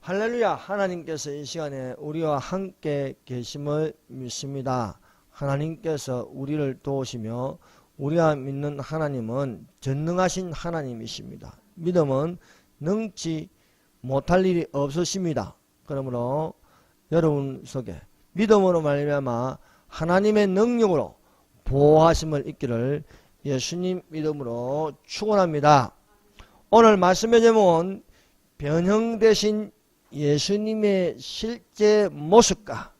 할렐루야. 하나님께서 이 시간에 우리와 함께 계심을 믿습니다. 하나님께서 우리를 도우시며 우리가 믿는 하나님은 전능하신 하나님이십니다. 믿음은 능치 못할 일이 없으십니다. 그러므로 여러분 속에 믿음으로 말미암아 하나님의 능력으로 보호하심을 있기를 예수님 믿음으로 축원합니다. 오늘 말씀의 제목은 변형되신 예수님의 실제 모습과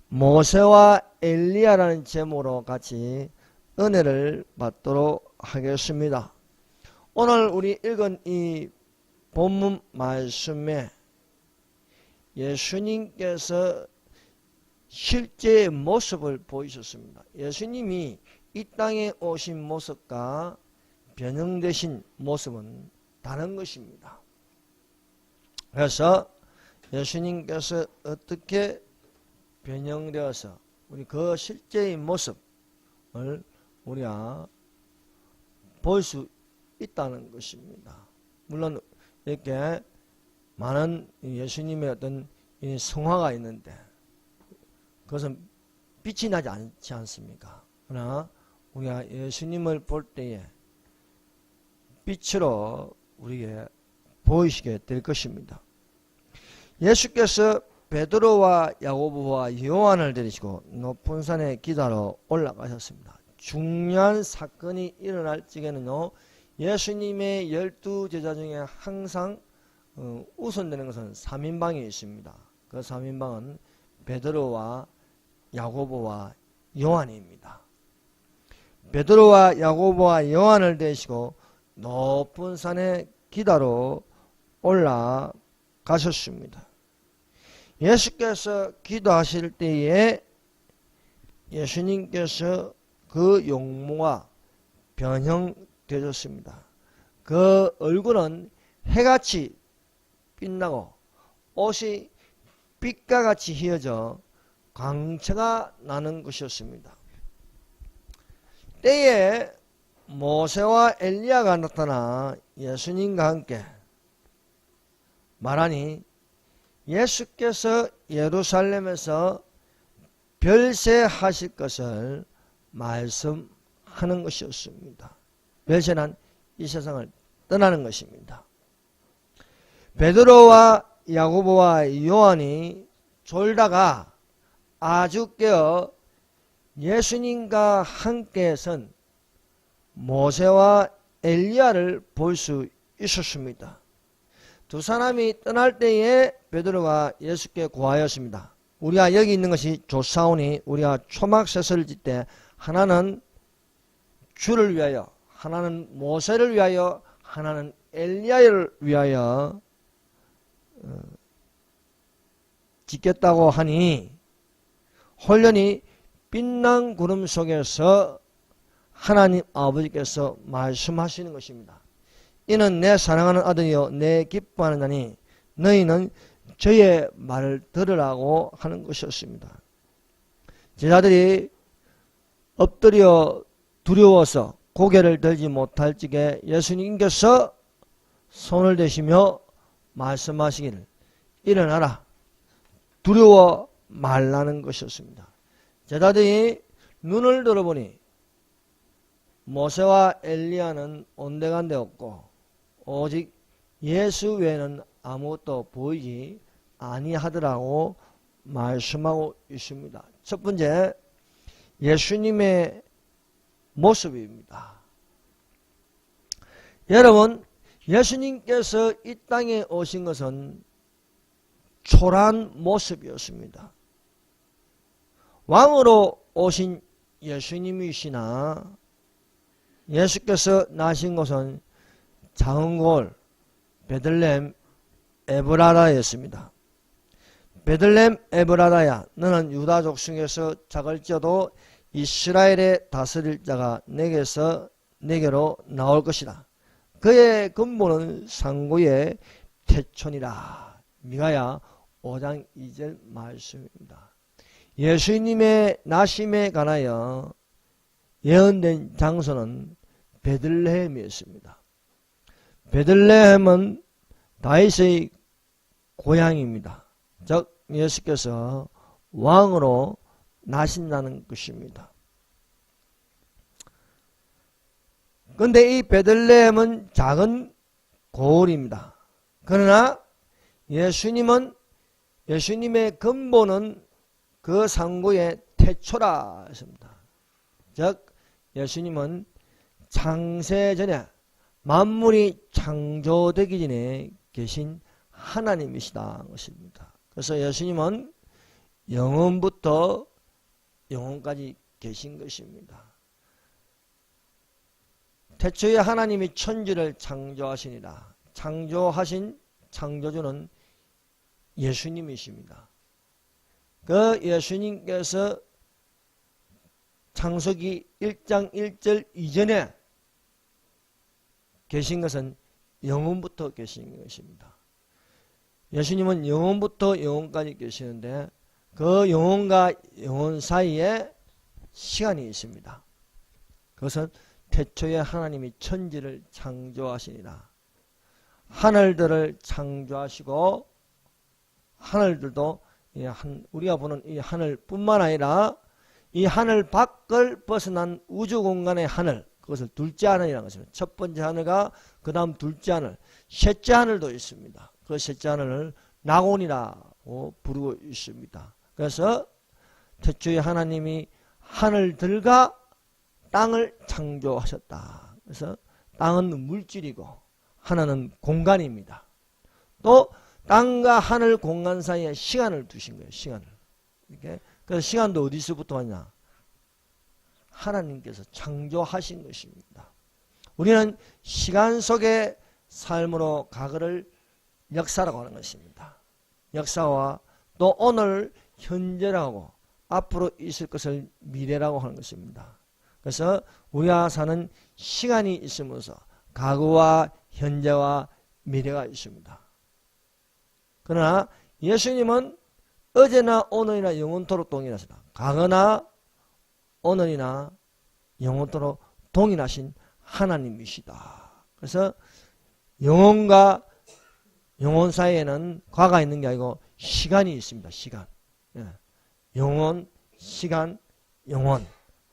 모세와 엘리야라는 제목으로 같이 은혜를 받도록 하겠습니다. 오늘 우리 읽은 이 본문 말씀에 예수님께서 실제 모습을 보이셨습니다. 예수님이 이 땅에 오신 모습과 변형되신 모습은 다른 것입니다. 그래서 예수님께서 어떻게 변형되어서 우리 그 실제의 모습을 우리가 볼 수 있다는 것입니다. 물론 이렇게 많은 예수님의 어떤 성화가 있는데 그것은 빛이 나지 않지 않습니까? 그러나 우리가 예수님을 볼 때에 빛으로 우리에게 보이시게 될 것입니다. 예수께서 베드로와 야고보와 요한을 데리시고 높은 산에 기도하러 올라가셨습니다. 중요한 사건이 일어날 적에는요, 예수님의 12제자 중에 항상 우선되는 것은 3인방이 있습니다. 그 3인방은 베드로와 야고보와 요한입니다. 베드로와 야고보와 요한을 데리시고 높은 산에 기도하러 올라가셨습니다. 예수께서 기도하실 때에 예수님께서 그 용모가 변형되셨습니다. 그 얼굴은 해같이 빛나고 옷이 빛과 같이 휘어져 광채가 나는 것이었습니다. 때에 모세와 엘리야가 나타나 예수님과 함께 말하니 예수께서 예루살렘에서 별세하실 것을 말씀하는 것이었습니다. 별세는 이 세상을 떠나는 것입니다. 베드로와 야고보와 요한이 졸다가 아주 깨어 예수님과 함께 선 모세와 엘리야를 볼 수 있었습니다. 두 사람이 떠날 때에 베드로가 예수께 고하였습니다. 우리가 여기 있는 것이 좋사오니 우리가 초막셋을 짓 때 하나는 주를 위하여, 하나는 모세를 위하여, 하나는 엘리야를 위하여 짓겠다고 하니 홀연히 빛난 구름 속에서 하나님 아버지께서 말씀하시는 것입니다. 이는 내 사랑하는 아들이요 내 기뻐하는 자니 너희는 저의 말을 들으라고 하는 것이었습니다. 제자들이 엎드려 두려워서 고개를 들지 못할 적에 예수님께서 손을 대시며 말씀하시기를 일어나라 두려워 말라는 것이었습니다. 제자들이 눈을 들어보니 모세와 엘리야는 온데간데 없고 오직 예수 외에는 아무것도 보이지 아니하더라고 말씀하고 있습니다. 첫 번째, 예수님의 모습입니다. 여러분, 예수님께서 이 땅에 오신 것은 초라한 모습이었습니다. 왕으로 오신 예수님이시나 예수께서 나신 곳은 작은 골 베들레헴 에브라다였습니다. 베들레헴 에브라다야, 너는 유다족 중에서 작을지어도 이스라엘의 다스릴 자가 내게로 나올 것이다. 그의 근본은 상고의 태촌이라. 미가야 5장 2절 말씀입니다. 예수님의 나심에 관하여 예언된 장소는 베들레헴이었습니다. 베들레헴은 다윗의 고향입니다. 즉 예수께서 왕으로 나신다는 것입니다. 그런데 이 베들레헴은 작은 고을입니다. 그러나 예수님의 근본은 그 상고의 태초라 했습니다. 즉 예수님은 창세전에 만물이 창조되기 전에 계신 하나님이시다 것입니다. 그래서 예수님은 영원부터 영원까지 계신 것입니다. 태초에 하나님이 천지를 창조하시니라. 창조하신 창조주는 예수님이십니다. 그 예수님께서 창세기 1장 1절 이전에 계신 것은 영원부터 계신 것입니다. 예수님은 영원부터 영원까지 계시는데 그 영원과 영원 사이에 시간이 있습니다. 그것은 태초에 하나님이 천지를 창조하시니라. 하늘들을 창조하시고 하늘들도 우리가 보는 이 하늘뿐만 아니라 이 하늘 밖을 벗어난 우주 공간의 하늘, 그것을 둘째 하늘이라는 것입니다. 첫 번째 하늘과 그 다음 둘째 하늘, 셋째 하늘도 있습니다. 그 셋째 하늘을 낙원이라고 부르고 있습니다. 그래서 태초에 하나님이 하늘들과 땅을 창조하셨다. 그래서 땅은 물질이고 하늘은 공간입니다. 또 땅과 하늘 공간 사이에 시간을 두신 거예요. 시간을. 이렇게. 그래서 시간도 어디서부터 왔냐? 하나님께서 창조하신 것입니다. 우리는 시간 속의 삶으로 과거를 역사라고 하는 것입니다. 역사와 또 오늘 현재라고 앞으로 있을 것을 미래라고 하는 것입니다. 그래서 우리가 사는 시간이 있으면서 과거와 현재와 미래가 있습니다. 그러나 예수님은 어제나 오늘이나 영원토록 동일하시다. 과거나 오늘이나 영원토록 동일하신 하나님이시다. 그래서 영혼과 영혼 사이에는 과거가 있는 게 아니고 시간이 있습니다. 시간. 영혼, 시간, 영혼.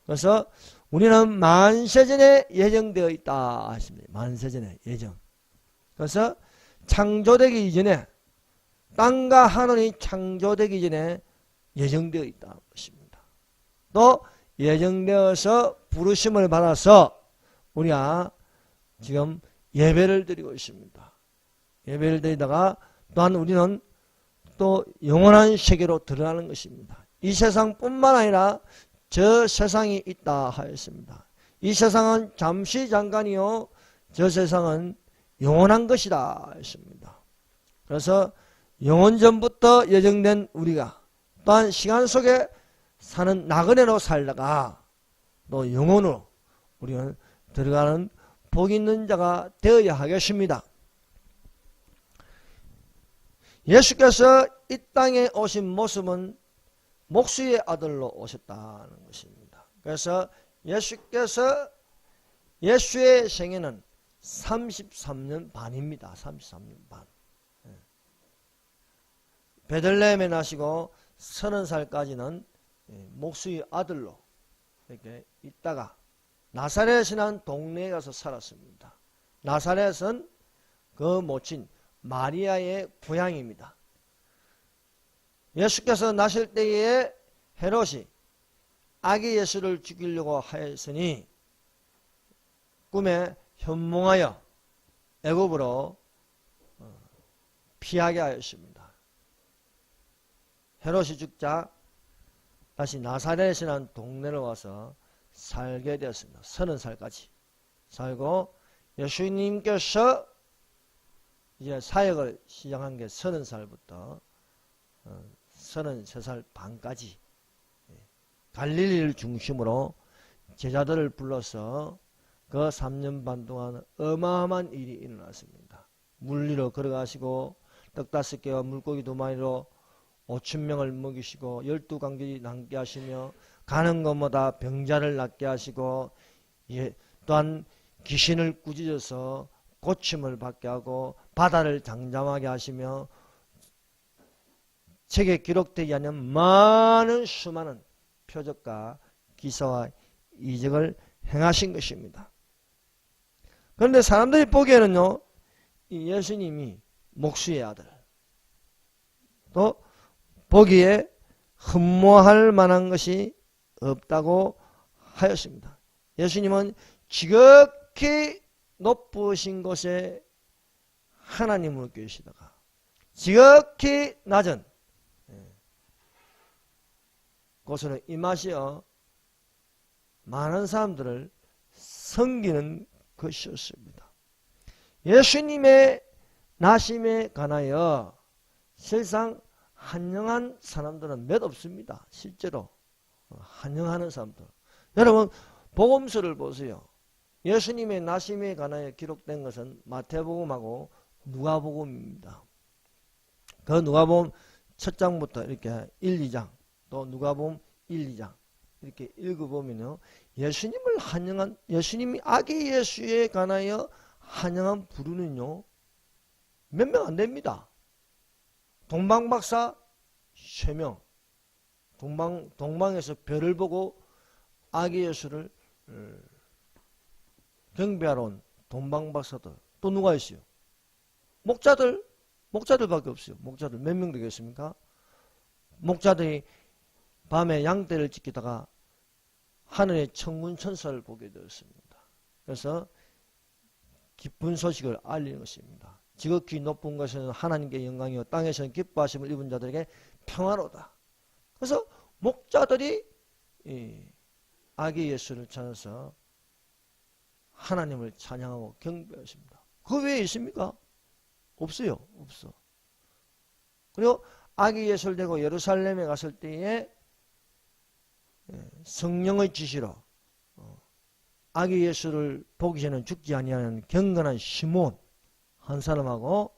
그래서 우리는 만세전에 예정되어 있다 하십니다. 만세전에 예정. 그래서 창조되기 이전에 땅과 하늘이 창조되기 전에 예정되어 있다 것입니다. 또 예정되어서 부르심을 받아서 우리가 지금 예배를 드리고 있습니다. 예배를 드리다가 또한 우리는 또 영원한 세계로 들어가는 것입니다. 이 세상뿐만 아니라 저 세상이 있다 하였습니다. 이 세상은 잠시 잠깐이요 저 세상은 영원한 것이다 했습니다. 그래서 영원전부터 예정된 우리가 또한 시간 속에 사는 나그네로 살다가 또 영원으로 우리는 들어가는 복 있는 자가 되어야 하겠습니다. 예수께서 이 땅에 오신 모습은 목수의 아들로 오셨다는 것입니다. 그래서 예수의 생애는 33년 반입니다. 33년 반. 베들레헴에 나시고 30살까지는 목수의 아들로 이렇게 있다가 나사렛이라는 동네에 가서 살았습니다. 나사렛은 그 모친 마리아의 고향입니다. 예수께서 나실 때에 헤롯이 아기 예수를 죽이려고 하였으니 꿈에 현몽하여 애굽으로 피하게 하였습니다. 헤롯이 죽자 다시 나사렛이라는 동네로 와서 살게 되었습니다. 30살까지 살고 예수님께서 이제 사역을 시작한 게 30살부터 33살 반까지 갈릴리를 중심으로 제자들을 불러서 그 3년 반 동안 어마어마한 일이 일어났습니다. 물 위로 걸어가시고 떡 5개와 물고기 2마리로 5,000명을 먹이시고 12강들이 남게 하시며 가는 것마다 병자를 낫게 하시고 또한 귀신을 꾸짖어서 고침을 받게 하고 바다를 장잠하게 하시며 책에 기록되지 않는 많은 수많은 표적과 기사와 이적을 행하신 것입니다. 그런데 사람들이 보기에는요, 이 예수님이 목수의 아들, 또 보기에 흠모할 만한 것이 없다고 하였습니다. 예수님은 지극히 높으신 곳에 하나님으로 계시다가 지극히 낮은 곳으로 임하시어 많은 사람들을 섬기는 것이었습니다. 예수님의 나심에 관하여 실상 한영한 사람들은 몇 없습니다. 실제로 한영하는 사람들. 여러분 복음서를 보세요. 예수님의 나심에 관하여 기록된 것은 마태복음하고 누가복음입니다. 그 누가복음 첫 장부터 이렇게 1, 2장 또 누가복음 1, 2장 이렇게 읽어보면요, 예수님을 한영한, 예수님이 아기 예수에 관하여 한영한 부르는요 몇 명 안 됩니다. 동방박사 3명, 동방에서 별을 보고 아기 예수를 경배하러 온 동방박사들. 또 누가 있어요? 목자들밖에 없어요. 목자들 몇 명 되겠습니까? 목자들이 밤에 양떼를 지키다가 하늘의 천군천사를 보게 되었습니다. 그래서 기쁜 소식을 알리는 것입니다. 지극히 높은 것은 하나님께 영광이요 땅에서는 기뻐하심을 입은 자들에게 평화로다. 그래서 목자들이 아기 예수를 찾아서 하나님을 찬양하고 경배하십니다. 그 외에 있습니까? 없어요. 없어. 그리고 아기 예수를 데리고 예루살렘에 갔을 때에 성령의 지시로 아기 예수를 보기 전에 죽지 아니하는 경건한 시몬 한 사람하고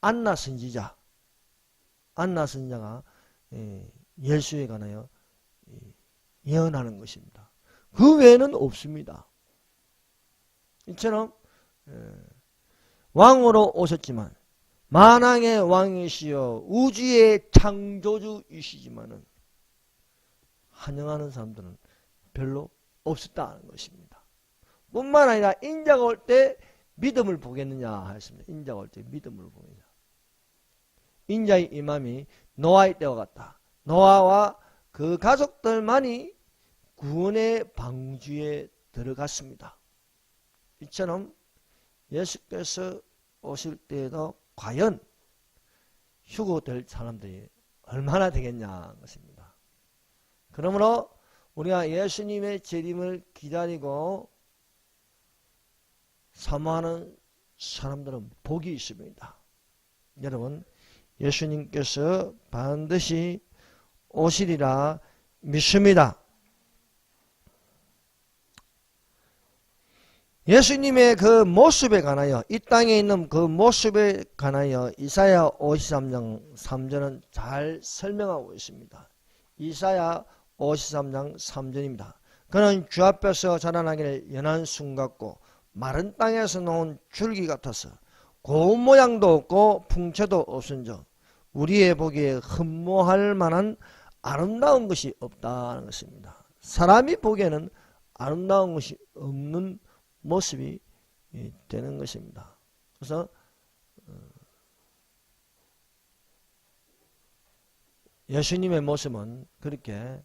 안나 선지자가 예수에 관하여 예언하는 것입니다. 그 외에는 없습니다. 이처럼 왕으로 오셨지만 만왕의 왕이시여 우주의 창조주이시지만은 환영하는 사람들은 별로 없었다는 것입니다. 뿐만 아니라 인자가 올 때 믿음을 보겠느냐 하였습니다. 인자가 올 때 믿음을 보겠느냐. 인자의 임함이 노아의 때와 같다. 노아와 그 가족들만이 구원의 방주에 들어갔습니다. 이처럼 예수께서 오실 때에도 과연 휴거될 사람들이 얼마나 되겠냐는 것입니다. 그러므로 우리가 예수님의 재림을 기다리고 사모하는 사람들은 복이 있습니다. 여러분, 예수님께서 반드시 오시리라 믿습니다. 예수님의 그 모습에 관하여, 이 땅에 있는 그 모습에 관하여 이사야 53장 3절은 잘 설명하고 있습니다. 이사야 53장 3절입니다. 그는 주 앞에서 자라나기를 연한 순 같고 마른 땅에서 놓은 줄기 같아서 고운 모양도 없고 풍채도 없은즉 우리의 보기에 흠모할 만한 아름다운 것이 없다는 것입니다. 사람이 보기에는 아름다운 것이 없는 모습이 되는 것입니다. 그래서 예수님의 모습은 그렇게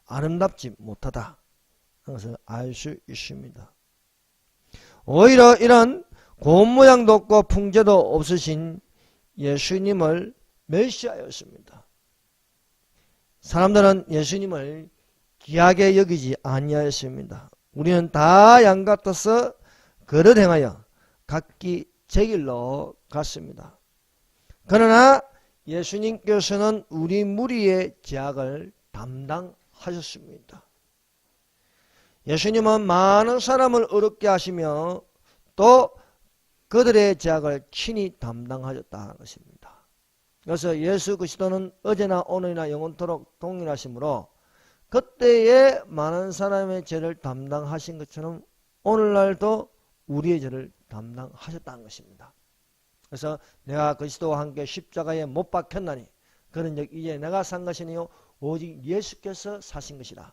아름답지 못하다 하는 것을 알 수 있습니다. 오히려 이런 고운 모양도 없고 풍채도 없으신 예수님을 멸시하였습니다. 사람들은 예수님을 귀하게 여기지 아니하였습니다. 우리는 다 양 같아서 그릇 행하여 각기 제 길로 갔습니다. 그러나 예수님께서는 우리 무리의 죄악을 담당하셨습니다. 예수님은 많은 사람을 어렵게 하시며 또 그들의 죄악을 친히 담당하셨다는 것입니다. 그래서 예수 그리스도는 어제나 오늘이나 영원토록 동일하시므로 그때에 많은 사람의 죄를 담당하신 것처럼 오늘날도 우리의 죄를 담당하셨다는 것입니다. 그래서 내가 그리스도와 함께 십자가에 못 박혔나니 그런 적 이제 내가 산 것이 아니요 오직 예수께서 사신 것이라.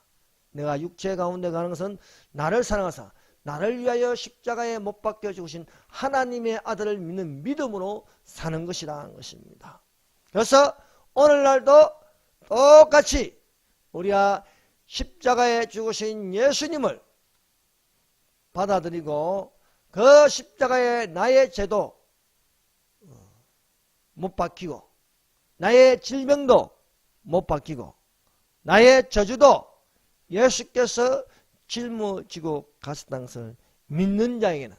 내가 육체 가운데 가는 것은 나를 사랑하사 나를 위하여 십자가에 못 박혀 죽으신 하나님의 아들을 믿는 믿음으로 사는 것이라는 것입니다. 그래서 오늘날도 똑같이 우리가 십자가에 죽으신 예수님을 받아들이고 그 십자가에 나의 죄도 못 박히고 나의 질병도 못 박히고 나의 저주도 예수께서 짊어지고 가셨다는 것을 믿는 자에게는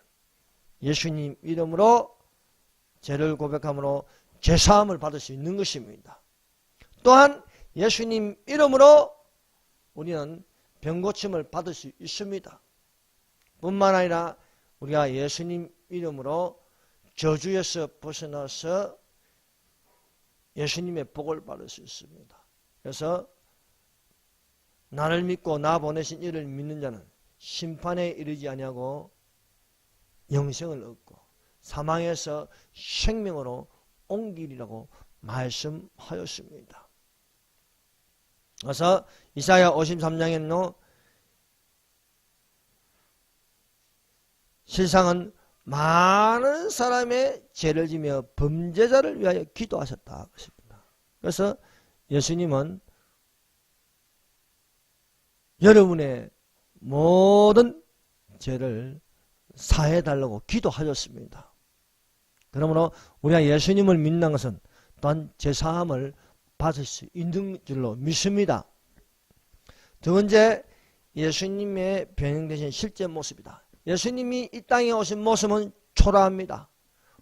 예수님 이름으로 죄를 고백함으로 죄사함을 받을 수 있는 것입니다. 또한 예수님 이름으로 우리는 병고침을 받을 수 있습니다. 뿐만 아니라 우리가 예수님 이름으로 저주에서 벗어나서 예수님의 복을 받을 수 있습니다. 그래서 나를 믿고 나 보내신 이를 믿는 자는 심판에 이르지 아니하고 영생을 얻고 사망에서 생명으로 옮기리라고 말씀하였습니다. 그래서 이사야 53장에는 실상은 많은 사람의 죄를 지며 범죄자를 위하여 기도하셨다. 그래서 예수님은 여러분의 모든 죄를 사해달라고 기도하셨습니다. 그러므로 우리가 예수님을 믿는 것은 또한 죄사함을 받을 수 있는 줄로 믿습니다. 두 번째, 예수님의 변형되신 실제 모습이다. 예수님이 이 땅에 오신 모습은 초라합니다.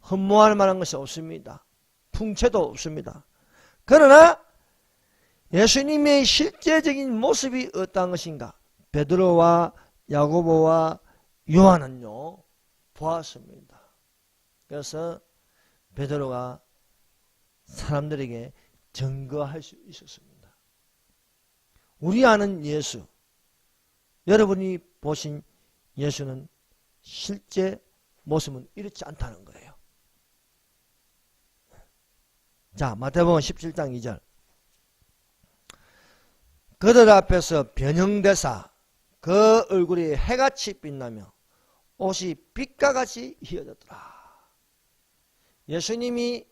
흠모할 만한 것이 없습니다. 풍채도 없습니다. 그러나 예수님의 실제적인 모습이 어떠한 것인가? 베드로와 야고보와 요한은요 보았습니다. 그래서 베드로가 사람들에게 증거할 수 있었습니다. 우리 아는 예수, 여러분이 보신 예수는 실제 모습은 이렇지 않다는 거예요. 자, 마태복음 17장 2절. 그들 앞에서 변형되사 그 얼굴이 해같이 빛나며 옷이 빛과 같이 희어졌더라. 예수님이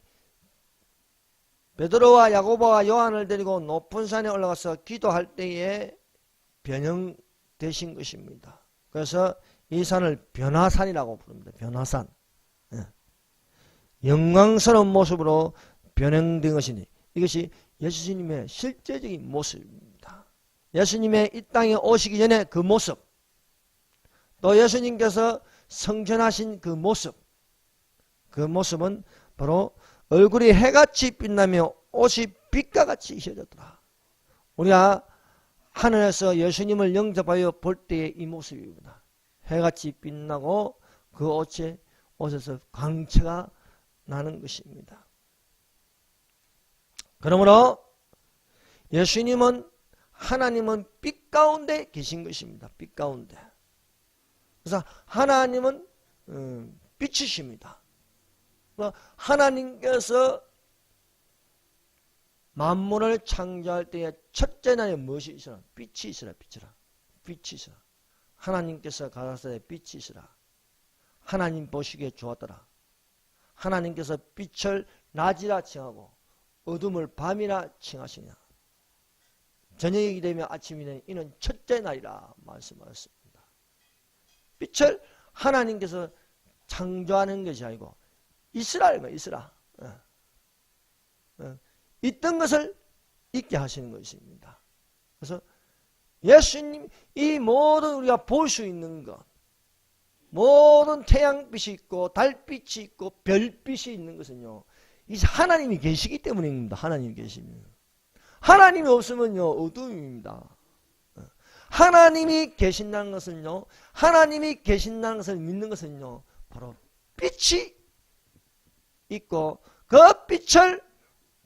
베드로와 야고보와 요한을 데리고 높은 산에 올라가서 기도할 때에 변형되신 것입니다. 그래서 이 산을 변화산이라고 부릅니다. 변화산. 영광스러운 모습으로 변형된 것이니 이것이 예수님의 실제적인 모습입니다. 예수님의 이 땅에 오시기 전에 그 모습, 또 예수님께서 성전하신 그 모습, 그 모습은 바로 얼굴이 해같이 빛나며 옷이 빛과 같이 희어졌더라. 우리가 하늘에서 예수님을 영접하여 볼 때의 이 모습입니다. 해같이 빛나고 그 옷에서 광채가 나는 것입니다. 그러므로 예수님은 하나님은 빛 가운데 계신 것입니다. 빛 가운데. 그래서 하나님은 빛이십니다. 하나님께서 만물을 창조할 때에 첫째 날에 무엇이 있으라? 빛이 있으라. 빛이 있으라. 하나님께서 가라사대 빛이 있으라. 하나님 보시기에 좋았더라. 하나님께서 빛을 낮이라 칭하고 어둠을 밤이라 칭하시냐. 저녁이 되면 아침이 되니 이는 첫째 날이라 말씀하셨습니다. 빛을 하나님께서 창조하는 것이 아니고 있으라는 거예요. 있으라. 있던 것을 있게 하시는 것입니다. 그래서 예수님 이 모든 우리가 볼 수 있는 것, 모든 태양빛이 있고 달빛이 있고 별빛이 있는 것은요 이 하나님이 계시기 때문입니다. 하나님이 계시면. 하나님이 없으면요 어둠입니다. 하나님이 계신다는 것은요, 하나님이 계신다는 것을 믿는 것은요 바로 빛이 있고 그 빛을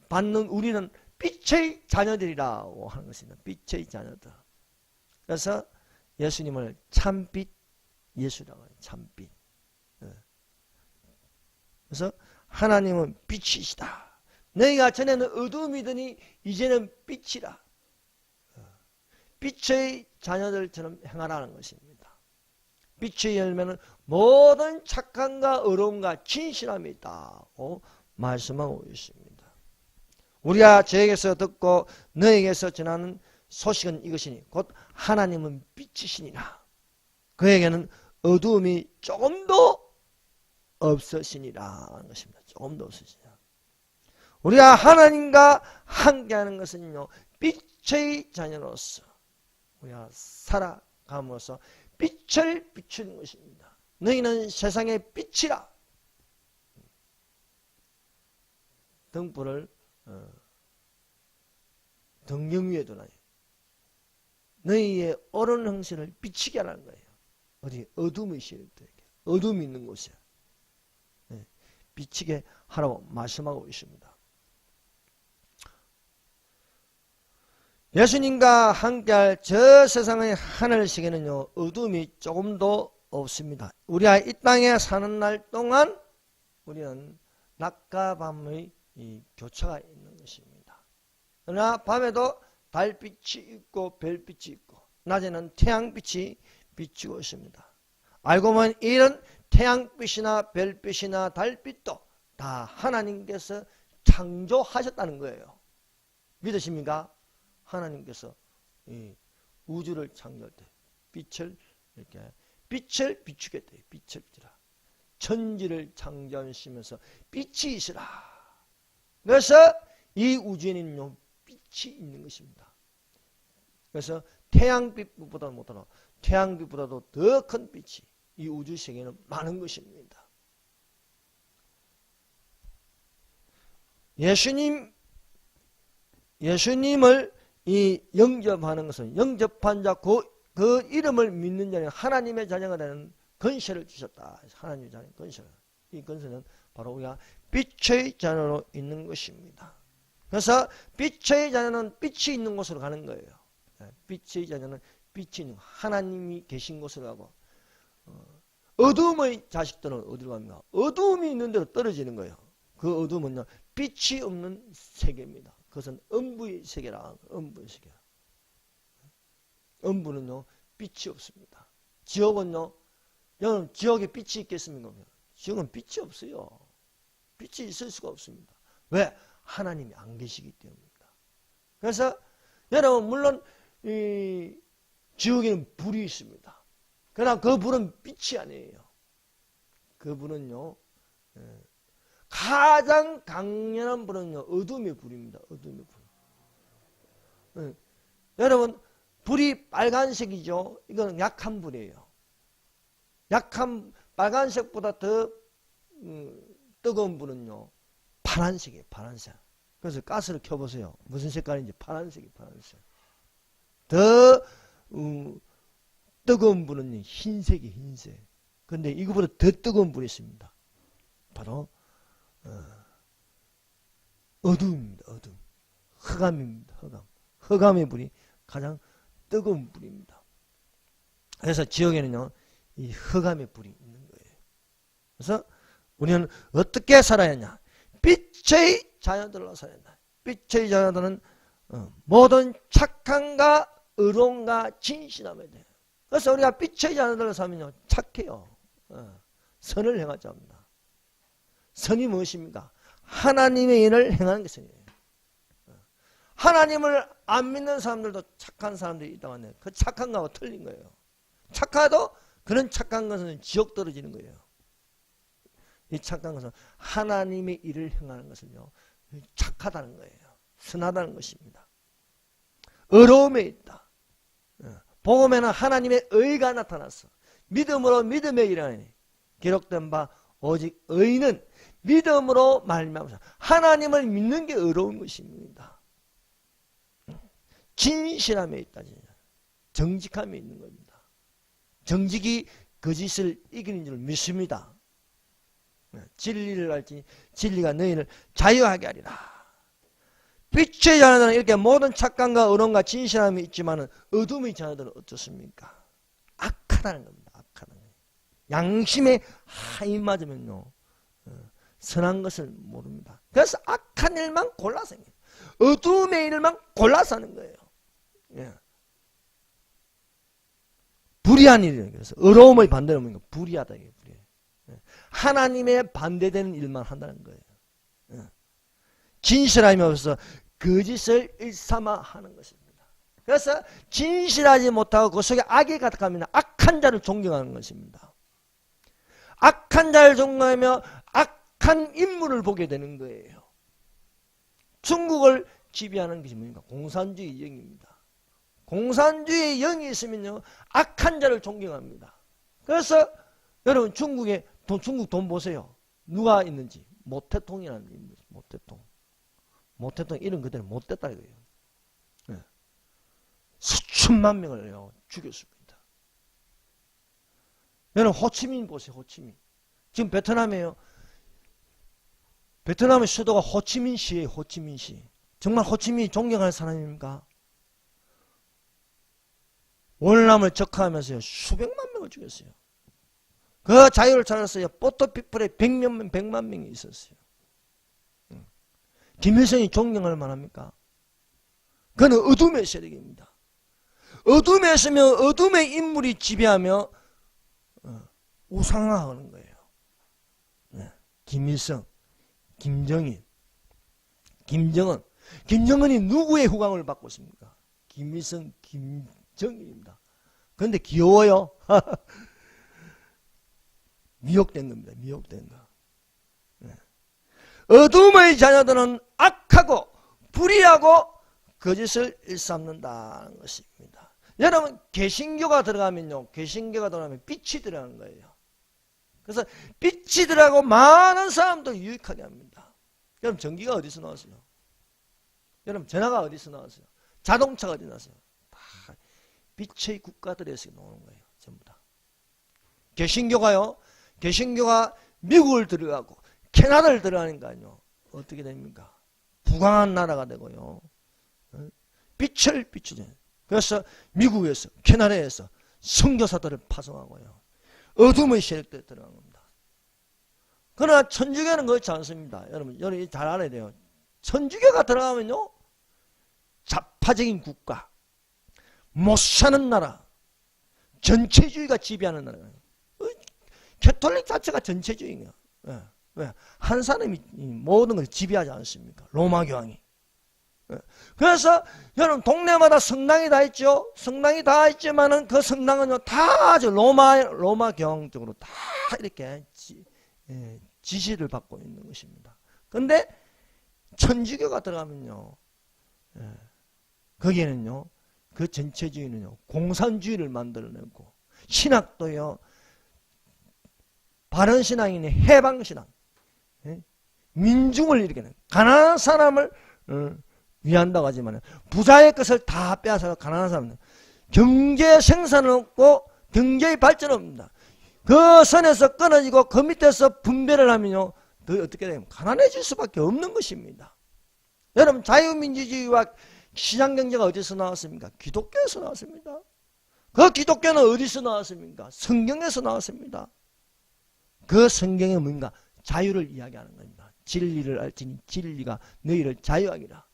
받는 우리는 빛의 자녀들이라고 하는 것입니다. 빛의 자녀들. 그래서 예수님을 참빛 예수라고 해요. 참빛. 그래서 하나님은 빛이시다. 너희가 전에는 어둠이더니 이제는 빛이라. 빛의 자녀들처럼 행하라는 것입니다. 빛의 열매는 모든 착함과 의로움과 진실함이 있다고 말씀하고 있습니다. 우리가 저에게서 듣고 너에게서 전하는 소식은 이것이니 곧 하나님은 빛이시니라. 그에게는 어두움이 조금도 없으시니라 하는 것입니다. 조금도 없으시니라. 우리가 하나님과 함께하는 것은요, 빛의 자녀로서 우리가 살아감으로써 빛을 비추는 것입니다. 너희는 세상의 빛이라. 등불을 등경 위에 두나니 너희의 옳은 행실을 비치게 하라는 거예요. 어디 어둠이 있어야 돼. 어둠이 있는 곳에 비치게 하라고 말씀하고 있습니다. 예수님과 함께할 저 세상의 하늘시계는요, 어둠이 조금도 없습니다. 우리가 이 땅에 사는 날 동안 우리는 낮과 밤의 이 교차가 있는 것입니다. 그러나 밤에도 달빛이 있고 별빛이 있고 낮에는 태양빛이 비치고 있습니다. 알고 보면 이런 태양빛이나 별빛이나 달빛도 다 하나님께서 창조하셨다는 거예요. 믿으십니까? 하나님께서 이 우주를 창조할 때 빛을 이렇게 빛을 비추겠다. 빛을 비추라. 천지를 창조하시면서 빛이 있으라. 그래서 이 우주에는요, 빛이 있는 것입니다. 그래서 태양빛보다 못하나 태양빛보다도 더 큰 빛이 이 우주 세계에는 많은 것입니다. 예수님을 이 영접하는 것은 영접한 자 그 이름을 믿는 자는 하나님의 자녀가 되는 권세를 주셨다. 하나님의 자녀 권세. 이 권세는 바로 우리가 빛의 자녀로 있는 것입니다. 그래서 빛의 자녀는 빛이 있는 곳으로 가는 거예요. 빛의 자녀는 빛이 있는 하나님이 계신 곳으로 가고 어둠의 자식들은 어디로 갑니까? 어둠이 있는 데로 떨어지는 거예요. 그 어둠은요, 빛이 없는 세계입니다. 그것은 음부의 세계라. 음부의 세계. 음부는요, 빛이 없습니다. 지옥은요, 여러분 지옥에 빛이 있겠습니까? 지옥은 빛이 없어요. 빛이 있을 수가 없습니다. 왜? 하나님이 안 계시기 때문입니다. 그래서 여러분 물론 이 지옥에는 불이 있습니다. 그러나 그 불은 빛이 아니에요. 그 불은요, 가장 강렬한 불은요, 어둠의 불입니다. 어둠의 불. 여러분 불이 빨간색이죠. 이거는 약한 불이에요. 약한 빨간색보다 더 뜨거운 불은요, 파란색이에요. 파란색. 그래서 가스를 켜보세요. 무슨 색깔인지 파란색이 파란색. 더 뜨거운 불은 흰색이 흰색. 근데 이거보다 더 뜨거운 불이 있습니다. 바로 어둠입니다. 어둠. 흑암입니다. 흑암. 흑암의 불이 가장 뜨거운 불입니다. 그래서 지옥에는요, 이 흑암의 불이 있는 거예요. 그래서 우리는 어떻게 살아야 하냐? 빛의 자녀들로 살아야 한다. 빛의 자녀들은 모든 착함과 의로움과 진실함에 대해. 그래서 우리가 빛의 자녀들로 살면요, 착해요. 선을 행하자 합니다. 선이 무엇입니까? 하나님의 일을 행하는 게 선이에요. 하나님을 안 믿는 사람들도 착한 사람들이 있다고 하네. 그 착한 거하고 틀린 거예요. 착하도 그런 착한 것은 지옥 떨어지는 거예요. 이 착한 것은 하나님의 일을 행하는 것은요, 착하다는 거예요. 선하다는 것입니다. 의로움에 있다. 복음에는 하나님의 의가 나타났어. 믿음으로 믿음의 일하니 기록된 바 오직 의는 믿음으로 말미암아서 하나님을 믿는 게 의로운 것입니다. 진실함에 있다. 정직함에 있는 겁니다. 정직이 거짓을 이기는 줄 믿습니다. 진리를 알지 진리가 너희를 자유하게 하리라. 빛의 자녀들은 이렇게 모든 착감과 의로움과 진실함이 있지만 어둠의 자녀들은 어떻습니까? 악하다는 겁니다. 악하다는 거예요. 양심에 하이 맞으면요, 선한 것을 모릅니다. 그래서 악한 일만 골라서 해요. 어두움의 일만 골라서 하는 거예요. 예. 불의한 일이에요. 그래서 어려움의 반대로 뭡니까? 불의하다. 이게 불의해요. 예. 하나님의 반대되는 일만 한다는 거예요. 예. 진실함이 없어서 거짓을 일삼아 하는 것입니다. 그래서 진실하지 못하고 그 속에 악이 가득하면 악한 자를 존경하는 것입니다. 악한 자를 존경하며 악한 인물을 보게 되는 거예요. 중국을 지배하는 것이 뭡니까? 공산주의 영입니다. 공산주의 영이 있으면요, 악한 자를 존경합니다. 그래서 여러분 중국 돈 보세요. 누가 있는지. 모태통이라는 인물, 모태통. 모태통 이름 그대로 못됐다 이거예요. 네. 수천만 명을 죽였습니다. 여러분 호치민 보세요. 호치민. 지금 베트남이에요. 베트남의 수도가 호치민시예요. 호치민시. 정말 호치민이 존경할 사람입니까? 월남을 적화하면서 수백만 명을 죽였어요. 그 자유를 찾았어요. 포토피플에 100만 명이 있었어요. 김일성이 존경할 만합니까? 그는 어둠의 세력입니다. 어둠에 있으면 어둠의 인물이 지배하며 우상화하는 거예요. 네. 김일성, 김정일, 김정은. 김정은이 누구의 후광을 받고 있습니까? 김일성, 김정일입니다. 그런데 귀여워요. 미혹된 겁니다. 미혹된 거. 네. 어둠의 자녀들은 악하고 불의하고 거짓을 일삼는다는 것입니다. 여러분 개신교가 들어가면요. 개신교가 들어가면 빛이 들어가는 거예요. 그래서 빛이 들어가고 많은 사람들 유익하게 합니다. 여러분 전기가 어디서 나왔어요? 여러분 전화가 어디서 나왔어요? 자동차가 어디 나왔어요? 다 빛의 국가들에서 나오는 거예요. 전부 다. 개신교가요. 개신교가 미국을 들어가고 캐나다를 들어가니까요. 어떻게 됩니까? 부강한 나라가 되고요. 빛을 비추죠. 그래서 미국에서 캐나다에서 선교사들을 파송하고요. 어둠의 세력들이 들어간 겁니다. 그러나 천주교는 그렇지 않습니다. 여러분 잘 알아야 돼요. 천주교가 들어가면요. 좌파적인 국가, 못 사는 나라, 전체주의가 지배하는 나라예요. 캐톨릭 자체가 전체주의예요. 왜? 왜? 한 사람이 모든 걸 지배하지 않습니까? 로마 교황이. 그래서 여러분 동네마다 성당이 다 있죠. 성당이 다 있지만은 그 성당은요 다 아주 로마 교황 쪽으로 다 이렇게 지시를 받고 있는 것입니다. 그런데 천주교가 들어가면요, 거기에는요 그 전체주의는요 공산주의를 만들어내고 신학도요 바른신앙이니 해방신앙, 민중을 일으키는 가난한 사람을 위한다고 하지만 부자의 것을 다 빼앗아서 가난한 사람들 경제 생산은 없고 경제의 발전은 없습니다. 그 선에서 끊어지고 그 밑에서 분배를 하면요 더 어떻게 되면 가난해질 수밖에 없는 것입니다. 여러분 자유민주주의와 시장경제가 어디서 나왔습니까? 기독교에서 나왔습니다. 그 기독교는 어디서 나왔습니까? 성경에서 나왔습니다. 그 성경에 뭔가 자유를 이야기하는 겁니다. 진리를 알지니 진리가 너희를 자유하기라.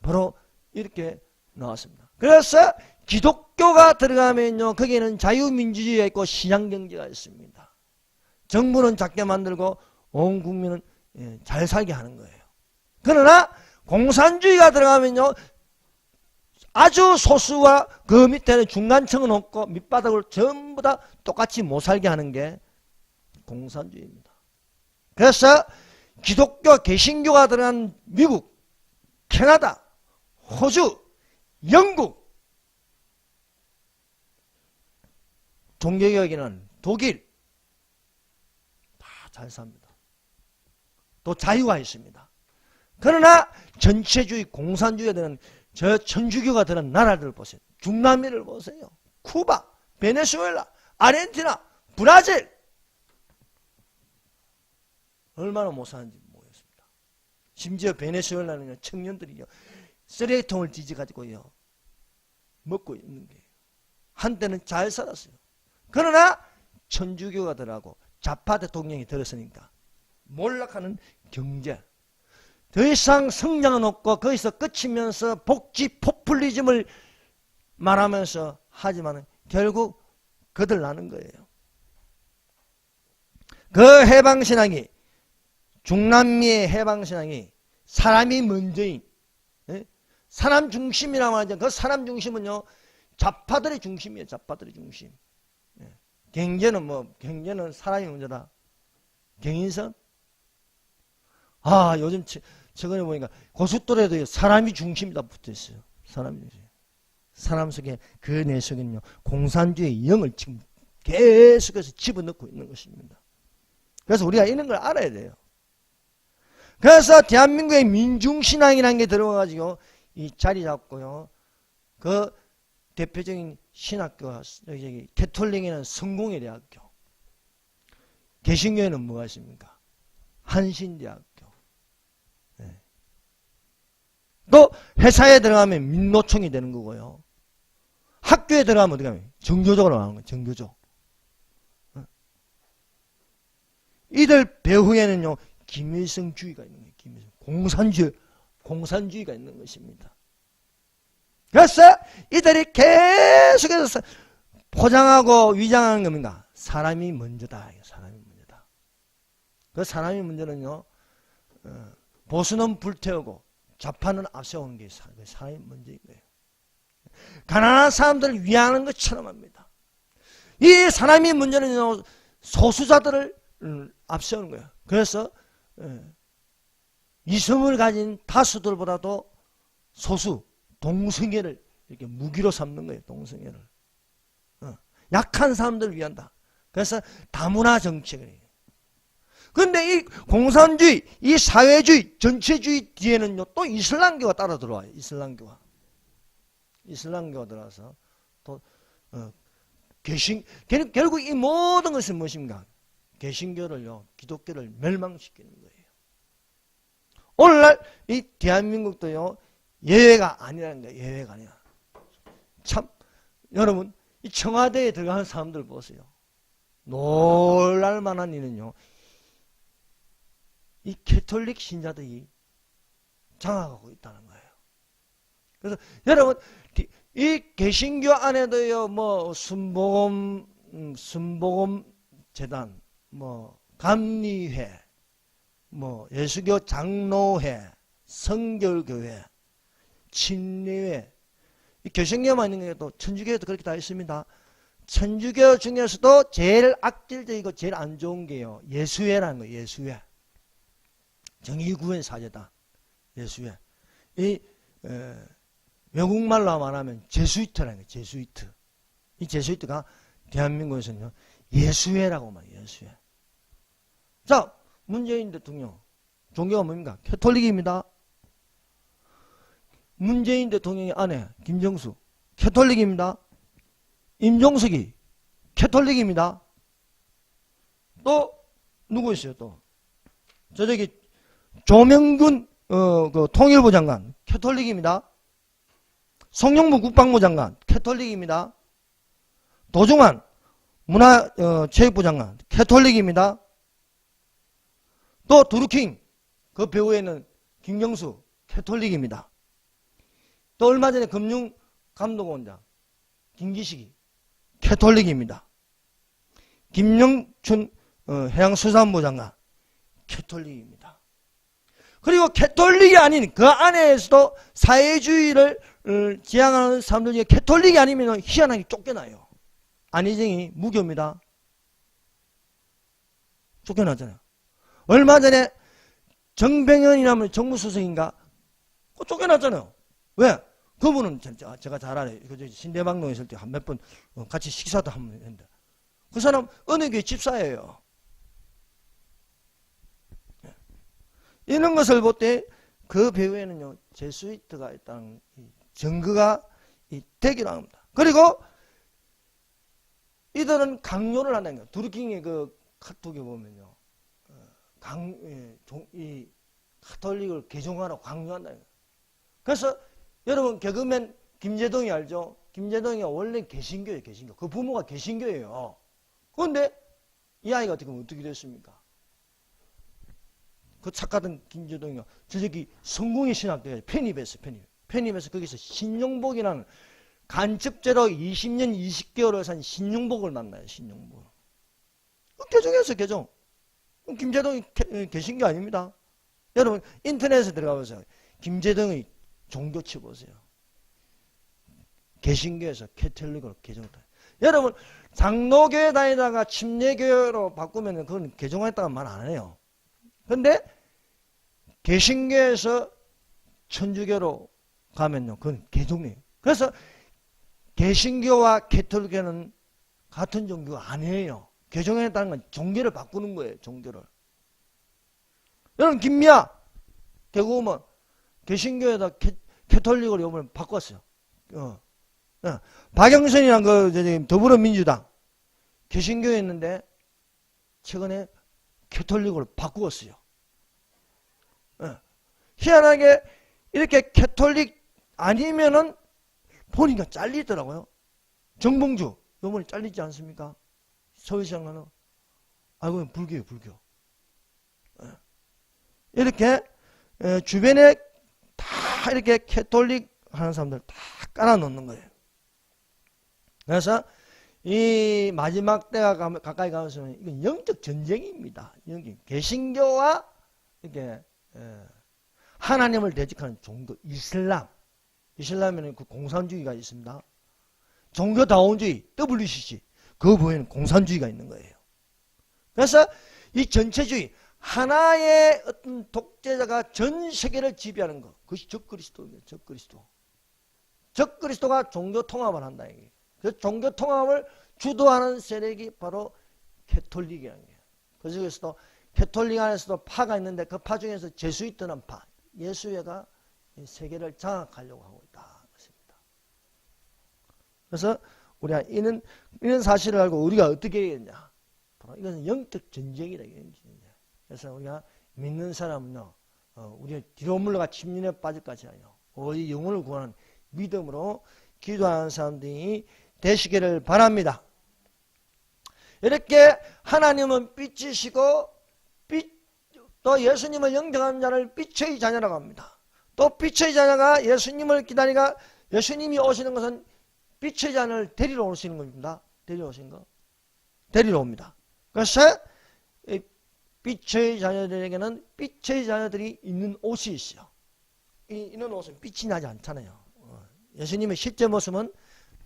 바로 이렇게 나왔습니다. 그래서 기독교가 들어가면요 거기에는 자유민주주의가 있고 시장경제가 있습니다. 정부는 작게 만들고 온 국민은 잘 살게 하는 거예요. 그러나 공산주의가 들어가면요 아주 소수와 그 밑에는 중간층은 없고 밑바닥을 전부 다 똑같이 못 살게 하는 게 공산주의입니다. 그래서 기독교 개신교가 들어간 미국, 캐나다, 호주, 영국, 종교개혁에는 독일 다 잘 삽니다. 또 자유가 있습니다. 그러나 전체주의 공산주의에 대한 저 천주교가 들은 나라들 보세요. 중남미를 보세요. 쿠바, 베네수엘라, 아르헨티나, 브라질 얼마나 못 사는지 모르겠습니다. 심지어 베네수엘라는 청년들이요 쓰레기통을 뒤져가지고요 먹고 있는 거예요. 한때는 잘 살았어요. 그러나 천주교가 들어가고 좌파 대통령이 들었으니까. 몰락하는 경제. 더 이상 성장은 없고 거기서 끝이면서 복지 포퓰리즘을 말하면서 하지만 결국 거들나는 거예요. 그 해방신앙이, 중남미의 해방신앙이 사람이 먼저인, 사람 중심이라고 하죠. 그 사람 중심은요, 좌파들의 중심이에요. 좌파들의 중심. 경제는 사람이 먼저다. 경인선? 요즘 최근에 보니까 고속도로에도 사람이 중심이다 붙어 있어요. 사람이 중심. 사람 속에, 그 내 속에는요, 공산주의 영을 지금 계속해서 집어넣고 있는 것입니다. 그래서 우리가 이런 걸 알아야 돼요. 그래서 대한민국의 민중신앙이라는 게 들어와가지고 이 자리 잡고요. 그 대표적인 신학교가 여기 캐톨릭에는 성공의 대학교, 개신교에는 뭐가 있습니까? 한신대학교. 네. 또 회사에 들어가면 민노총이 되는 거고요. 학교에 들어가면 어떻게 하면 정교조로 나오는 거예요. 정교조. 이들 배후에는요, 김일성주의가 있는 거예요. 김일성. 공산주의가 있는 것입니다. 그래서 이들이 계속해서 포장하고 위장하는 겁니다. 사람이 먼저다. 사람이 먼저다. 그 사람이 먼저는요, 보수는 불태우고 좌파는 앞세우는 게 사람이 먼저인 거예요. 가난한 사람들을 위하는 것처럼 합니다. 이 사람이 먼저는요, 소수자들을 앞세우는 거예요. 그래서 이성을 가진 다수들보다도 소수, 동성애를 이렇게 무기로 삼는 거예요. 동성애를. 약한 사람들을 위한다. 그래서 다문화 정책을 해요. 그런데 이 공산주의, 이 사회주의, 전체주의 뒤에는요, 또 이슬람교가 따라 들어와요. 이슬람교가 들어와서 또 결국 이 모든 것은 무엇입니까? 개신교를요, 기독교를 멸망시키는 거예요. 오늘날 이 대한민국도요, 예외가 아니라는 거예요. 예외가 아니라. 참, 여러분, 이 청와대에 들어가는 사람들 보세요. 놀랄만한 일은요, 이 캐톨릭 신자들이 장악하고 있다는 거예요. 그래서 여러분, 이 개신교 안에도요, 순복음 재단, 감리회, 예수교 장로회, 성결교회, 침례회, 이 개신교만 있는 게 또 천주교에도 그렇게 다 있습니다. 천주교 중에서도 제일 악질적이고 제일 안 좋은 게요, 예수회라는 거예요. 예수회. 정의구현 사제단, 예수회. 이 외국말로 말하면 제수이트라는 거예요. 제수이트. 이 제수이트가 대한민국에서는요, 예수회라고 말해요. 예수회. 자, 문재인 대통령 종교가 뭡니까? 캐톨릭입니다. 문재인 대통령의 아내 김정수 캐톨릭입니다. 임종석이 캐톨릭입니다. 또 누구 있어요? 또 저기 조명균 그 통일부 장관 캐톨릭입니다. 송영무 국방부 장관 캐톨릭입니다. 도중환 문화체육부 장관 캐톨릭입니다. 또 두루킹 그 배우에는 김경수 캐톨릭입니다. 또 얼마 전에 금융감독원장 김기식이 캐톨릭입니다. 김영춘 해양수산부 장관 캐톨릭입니다. 그리고 캐톨릭이 아닌 그 안에서도 사회주의를 지향하는 사람들 중에 캐톨릭이 아니면 희한하게 쫓겨나요. 안희정이 무교입니다. 쫓겨나잖아요. 얼마 전에 정병현이라는 정무수석인가 쫓겨났잖아요. 왜? 그분은 제가 잘 알아요. 신대방동에 있을 때 한 몇 번 같이 식사도 한번 했는데 그 사람 어느 교회 집사예요. 이런 것을 볼 때 그 배후에는요, 제수이트가 있다는 증거가 되기로 합니다. 그리고 이들은 강요를 한다는 거예요. 두루킹의 그 카톡에 보면요, 이 카톨릭을 개종하라고 강요한다는 거예요. 그래서 여러분 개그맨 김재동이 알죠? 김재동이 원래 개신교예요. 개신교. 그 부모가 개신교예요. 그런데 이 아이가 지금 어떻게 됐습니까? 그 착하던 김재동이가 저기 성공의 신학교에 편입했어. 편입해서 거기서 신용복이라는 간첩죄로 20년 20개월을 산 신용복을 만나요. 신용복. 개종했어. 개종. 김재동이 계신 게 아닙니다. 여러분 인터넷에 들어가 보세요. 김재동의 종교 쳐보세요. 개신교에서 캐톨릭으로 개종했다. 여러분 장로교회 다니다가 침례교회로 바꾸면 그건 개종했다고 말 안 해요. 근데 개신교에서 천주교로 가면요, 그건 개종이에요. 그래서 개신교와 캐톨릭교는 같은 종교가 아니에요. 개종했다는 건 종교를 바꾸는 거예요. 종교를. 여러분 김미아 개국은 개신교에다 캐톨릭으로 이번에 바꿨어요. 박영선이란 그 더불어민주당 개신교에 있는데 최근에 캐톨릭으로 바꾸었어요. 희한하게 이렇게 캐톨릭 아니면은 보니까 잘리더라고요. 정봉주 요번에 잘리지 않습니까? 서울시장 가는 아이고 불교예요. 불교. 이렇게 주변에 다 이렇게 캐톨릭 하는 사람들 다 깔아놓는 거예요. 그래서 이 마지막 때가 가까이 가면서 이건 영적 전쟁입니다. 개신교와 이렇게 하나님을 대적하는 종교 이슬람에는 그 공산주의가 있습니다. 종교다원주의 WCC 그 부에는 공산주의가 있는 거예요. 그래서 이 전체주의 하나의 어떤 독재자가 전 세계를 지배하는 것 그것이 적그리스도입니다. 적그리스도가 종교 통합을 한다 이게. 그 종교 통합을 주도하는 세력이 바로 캐톨릭이라는 거예요. 그래서 캐톨릭 안에서도 파가 있는데 그 파 중에서 제수이트는 파, 예수회가 세계를 장악하려고 하고 있다. 그래서 우리가 이런 사실을 알고 우리가 어떻게 해야 되냐? 바로 이것은 영적 전쟁이다. 그래서 우리가 믿는 사람은요, 우리가 뒤로 물러가 침륜에 빠질 것이 아니요. 오직 영혼을 구하는 믿음으로 기도하는 사람들이 되시기를 바랍니다. 이렇게 하나님은 빛이시고 또 예수님을 영접하는 자를 빛의 자녀라고 합니다. 또 빛의 자녀가 예수님을 기다리가 예수님이 오시는 것은 빛의 자녀를 데리러 오시는 겁니다. 데리러 옵니다. 그래서 빛의 자녀들에게는 빛의 자녀들이 입는 옷이 있어요. 이런 옷은 빛이 나지 않잖아요. 예수님의 실제 모습은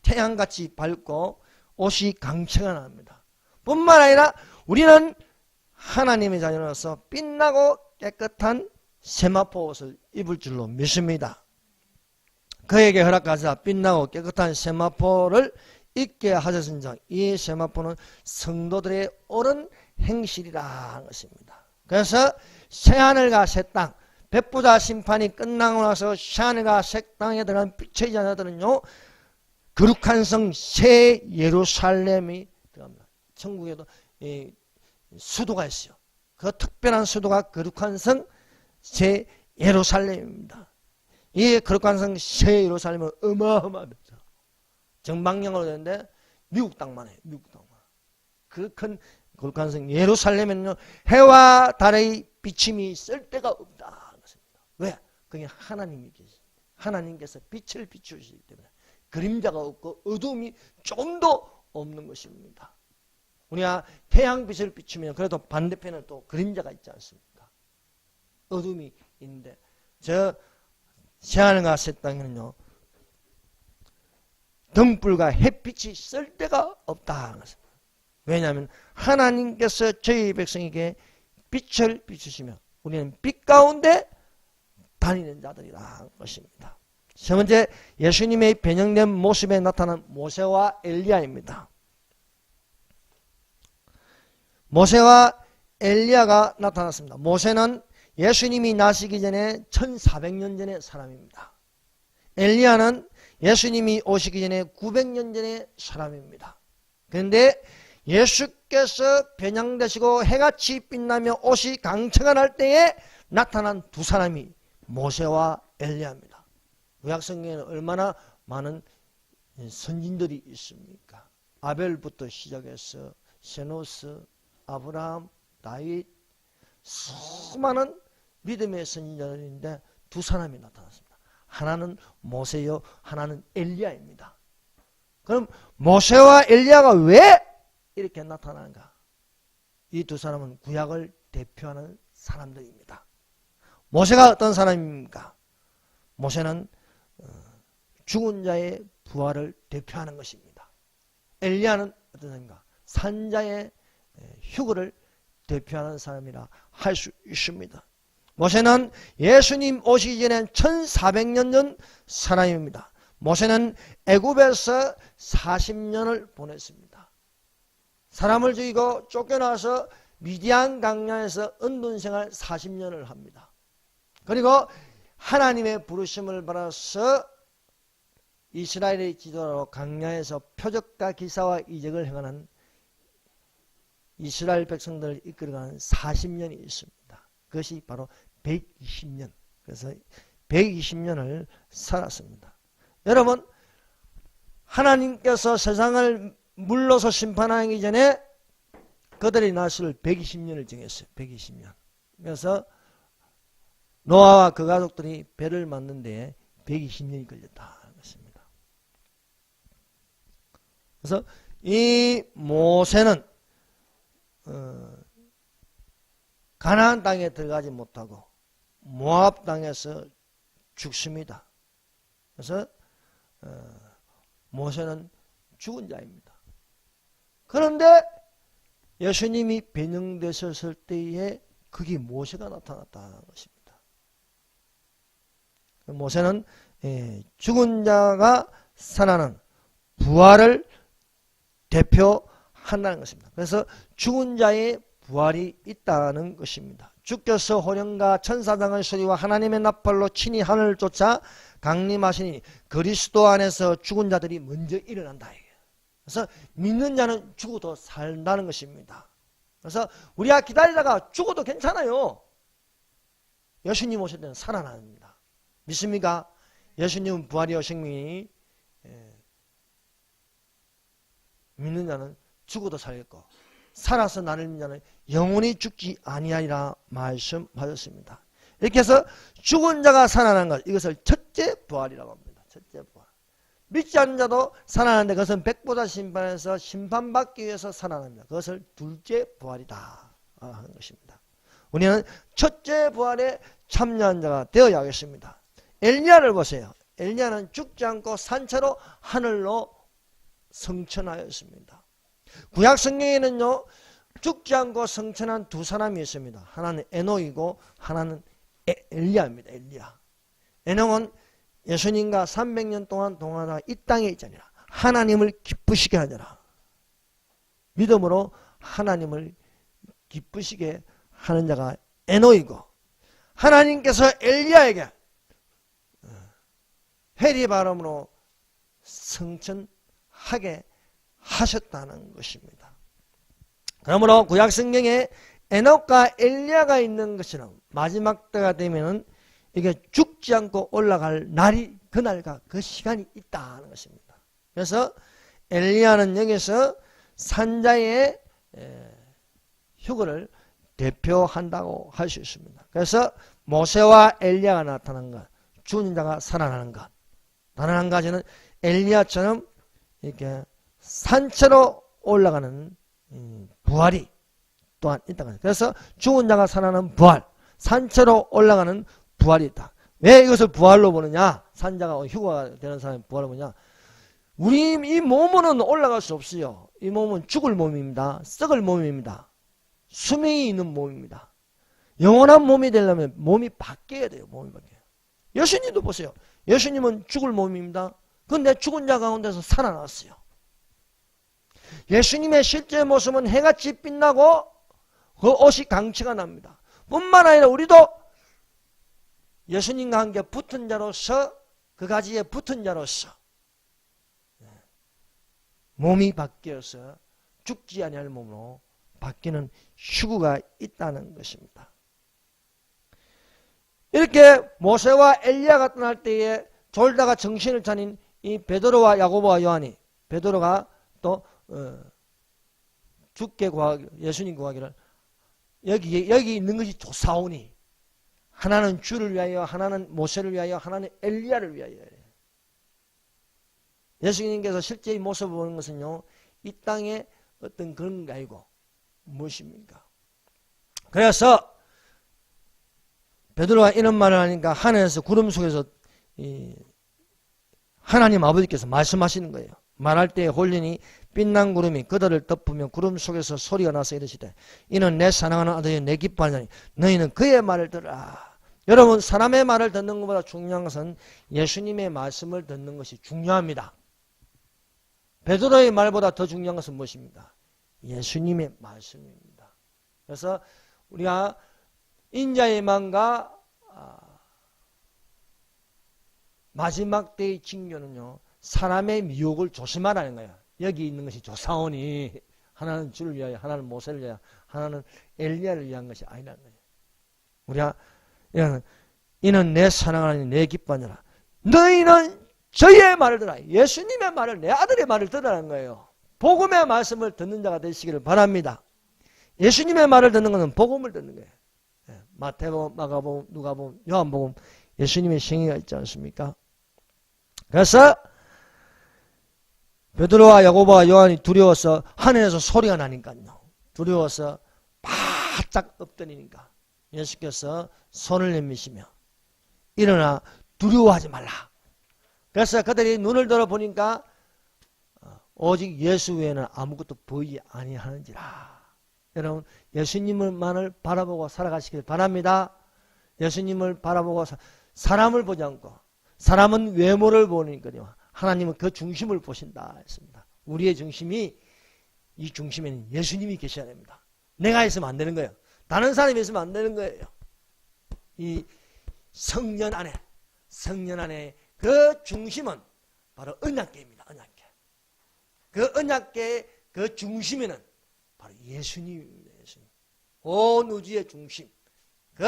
태양같이 밝고 옷이 강체가 납니다. 뿐만 아니라 우리는 하나님의 자녀로서 빛나고 깨끗한 세마포 옷을 입을 줄로 믿습니다. 그에게 허락하사 빛나고 깨끗한 세마포를 입게 하셨은즉 이 세마포는 성도들의 옳은 행실이라 것입니다. 그래서 새하늘과 새 땅, 백부자 심판이 끝나고 나서 새하늘과 새 땅에 들어간 빛의 자녀들은요, 거룩한 성 새 예루살렘이 들어갑니다. 천국에도 수도가 있어요. 그 특별한 수도가 거룩한 성 새 예루살렘입니다. 이 거룩한 성 새 예루살렘은 어마어마합니다. 정방형으로 되는데 미국 땅만 해요. 미국 땅만. 그 큰 거룩한 성 예루살렘에는요, 해와 달의 비침이 쓸 데가 없다. 왜? 그게 하나님이 계십니다. 하나님께서 빛을 비추시기 때문에 그림자가 없고 어둠이 좀도 없는 것입니다. 우리가 태양빛을 비추면 그래도 반대편에 또 그림자가 있지 않습니까? 어둠이 있는데 저 새하늘과 새 땅에는요, 등불과 햇빛이 쓸 데가 없다. 왜냐하면 하나님께서 저희 백성에게 빛을 비추시며 우리는 빛 가운데 다니는 자들이라 것입니다. 세 번째, 예수님의 변형된 모습에 나타난 모세와 엘리야입니다. 모세와 엘리야가 나타났습니다. 모세는 예수님이 나시기 전에 1400년 전의 사람입니다. 엘리야는 예수님이 오시기 전에 900년 전의 사람입니다. 그런데 예수께서 변형되시고 해같이 빛나며 옷이 강체가 날 때에 나타난 두 사람이 모세와 엘리야입니다. 구약성경에는 얼마나 많은 선진들이 있습니까? 아벨부터 시작해서 세노스, 아브라함, 다윗, 수많은 믿음의 선지자들인데 두 사람이 나타났습니다. 하나는 모세요, 하나는 엘리야입니다. 그럼 모세와 엘리야가 왜 이렇게 나타나는가? 이 두 사람은 구약을 대표하는 사람들입니다. 모세가 어떤 사람입니까? 모세는 죽은 자의 부활을 대표하는 것입니다. 엘리야는 어떤 사람인가? 산자의 휴거를 대표하는 사람이라 할 수 있습니다. 모세는 예수님 오시기 전에 1400년 전 사람입니다. 모세는 애굽에서 40년을 보냈습니다. 사람을 죽이고 쫓겨나서 미디안 강야에서 은둔 생활 40년을 합니다. 그리고 하나님의 부르심을 받아서 이스라엘의 지도자로 강야에서 표적과 기사와 이적을 행하는 이스라엘 백성들을 이끌어가는 40년이 있습니다. 그것이 바로 120년. 그래서 120년을 살았습니다. 여러분, 하나님께서 세상을 물러서 심판하기 전에 그들의 날수를 120년을 정했어요. 120년. 그래서 노아와 그 가족들이 배를 만든 데에 120년이 걸렸다는 것입니다. 그래서 이 모세는 가나안 땅에 들어가지 못하고 모압 땅에서 죽습니다. 그래서 모세는 죽은 자입니다. 그런데 예수님이 변형되셨을 때에 그게 모세가 나타났다는 것입니다. 모세는 죽은 자가 살아나는 부활을 대표한다는 것입니다. 그래서 죽은 자의 부활이 있다는 것입니다. 주께서 호령과 천사장의 소리와 하나님의 나팔로 친히 하늘을 쫓아 강림하시니 그리스도 안에서 죽은 자들이 먼저 일어난다. 그래서 믿는 자는 죽어도 산다는 것입니다. 그래서 우리가 기다리다가 죽어도 괜찮아요. 예수님 오실 때는 살아납니다. 믿습니까? 예수님은 부활이요 생명이 믿는 자는 죽어도 살겠고 살아서 나를 믿는 자는 영원히 죽지 아니하리라 말씀하셨습니다. 이렇게 해서 죽은 자가 살아난 것, 이것을 첫째 부활이라고 합니다. 첫째 부활. 믿지 않는 자도 살아나는데 그것은 백보자 심판에서 심판받기 위해서 살아납니다. 그것을 둘째 부활이다 하는 것입니다. 우리는 첫째 부활에 참여한 자가 되어야 하겠습니다. 엘리야를 보세요. 엘리야는 죽지 않고 산채로 하늘로 승천하였습니다. 구약 성경에는요, 죽지 않고 승천한 두 사람이 있습니다. 하나는 에녹이고 하나는 엘리야입니다. 엘리야. 에녹은 예수님과 300년 동안 동행하다가 이 땅에 있자니라. 하나님을 기쁘시게 하느라. 믿음으로 하나님을 기쁘시게 하는 자가 에녹이고, 하나님께서 엘리야에게 해리 바람으로 승천하게 하셨다는 것입니다. 그러므로 구약 성경에 에녹과 엘리야가 있는 것처럼 마지막 때가 되면은 이게 죽지 않고 올라갈 날이, 그날과 그 시간이 있다는 것입니다. 그래서 엘리야는 여기서 산자의 휴거를 대표한다고 할 수 있습니다. 그래서 모세와 엘리야가 나타난 것, 죽은 자가 살아나는 것, 다른 한 가지는 엘리야처럼 이렇게 산채로 올라가는 부활이 또한 있다는 거죠. 그래서 죽은 자가 살아나는 부활, 산채로 올라가는 부활이 있다. 왜 이것을 부활로 보느냐? 산자가 휴거가 되는 사람이 부활로 보느냐? 우리 이 몸은 올라갈 수 없어요. 이 몸은 죽을 몸입니다. 썩을 몸입니다. 수명이 있는 몸입니다. 영원한 몸이 되려면 몸이 바뀌어야 돼요. 몸이 바뀌어요. 예수님도 보세요. 예수님은 죽을 몸입니다. 그런데 죽은 자 가운데서 살아났어요. 예수님의 실제 모습은 해같이 빛나고 그 옷이 강치가 납니다. 뿐만 아니라 우리도 예수님과 함께 붙은 자로서, 그 가지에 붙은 자로서 몸이 바뀌어서 죽지 아니할 몸으로 바뀌는 휴구가 있다는 것입니다. 이렇게 모세와 엘리야가 떠날 때에 졸다가 정신을 차린 이 베드로와 야고보와 요한이, 베드로가 또 주께 구하기를, 예수님 구하기를, 여기 있는 것이 조사오니, 하나는 주를 위하여, 하나는 모세를 위하여, 하나는 엘리야를 위하여. 예수님께서 실제 이 모습을 보는 것은요, 이 땅에 어떤 그런 게 아니고 무엇입니까? 그래서 베드로가 이런 말을 하니까 하늘에서 구름 속에서 하나님 아버지께서 말씀하시는 거예요. 말할 때에 홀리니 빛난 구름이 그들을 덮으며 구름 속에서 소리가 나서 이르시되 이는 내 사랑하는 아들이 내 기뻐하니 너희는 그의 말을 들으라. 여러분, 사람의 말을 듣는 것보다 중요한 것은 예수님의 말씀을 듣는 것이 중요합니다. 베드로의 말보다 더 중요한 것은 무엇입니까? 예수님의 말씀입니다. 그래서 우리가 인자의 망과 마지막 때의 징조는요, 사람의 미혹을 조심하라는 거예요. 여기 있는 것이 조사오니 하나는 주를 위하여, 하나는 모세를 위하여, 하나는 엘리야를 위한 것이 아니라는 거예요. 우리가 이는 내 사랑하는 내 기뻐하니라. 너희는 저의 말을 들으라. 예수님의 말을, 내 아들의 말을 들으라는 거예요. 복음의 말씀을 듣는 자가 되시기를 바랍니다. 예수님의 말을 듣는 것은 복음을 듣는 거예요. 마태복음, 마가복음, 누가복음, 요한복음, 예수님의 생애가 있지 않습니까? 그래서 베드로와 야고보와 요한이 두려워서 하늘에서 소리가 나니까요, 두려워서 바짝 엎드리니까 예수께서 손을 내미시며 일어나 두려워하지 말라. 그래서 그들이 눈을 들어 보니까 오직 예수 외에는 아무것도 보이지 아니하는지라. 여러분, 예수님만을 바라보고 살아가시길 바랍니다. 예수님을 바라보고 사람을 보지 않고, 사람은 외모를 보니까요, 하나님은 그 중심을 보신다 했습니다. 우리의 중심이, 이 중심에는 예수님이 계셔야 됩니다. 내가 있으면 안 되는 거예요. 다른 사람이 있으면 안 되는 거예요. 이 성년 안에 그 중심은 바로 언약궤입니다. 언약궤. 그 언약궤의 그 중심에는 바로 예수님입니다. 예수님. 온 우주의 중심. 그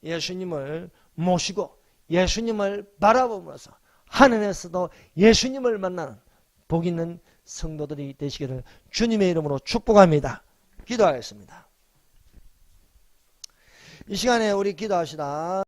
예수님을 모시고 예수님을 바라보면서 하늘에서도 예수님을 만나는 복 있는 성도들이 되시기를 주님의 이름으로 축복합니다. 기도하겠습니다. 이 시간에 우리 기도합시다.